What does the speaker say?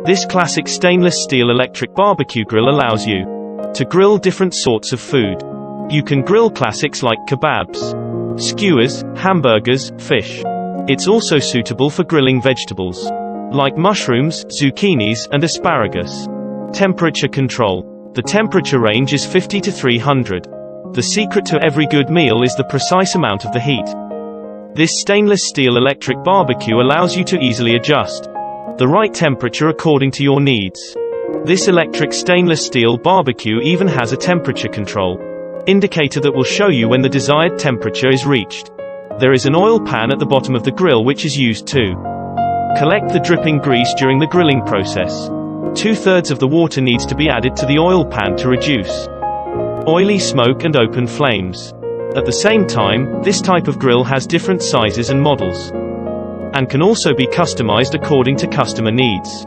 This classic stainless steel electric barbecue grill allows you to grill different sorts of food. You can grill classics like kebabs, skewers, hamburgers, fish. It's also suitable for grilling vegetables, like mushrooms, zucchinis, and asparagus. Temperature control. The temperature range is 50 to 300. The secret to every good meal is the precise amount of the heat. This stainless steel electric barbecue allows you to easily adjust the right temperature according to your needs. This electric stainless steel barbecue even has a temperature control indicator that will show you when the desired temperature is reached. There is an oil pan at the bottom of the grill which is used to collect the dripping grease during the grilling process. 2/3 of the water needs to be added to the oil pan to reduce oily smoke and open flames. At the same time, this type of grill has different sizes and models, and can also be customized according to customer needs.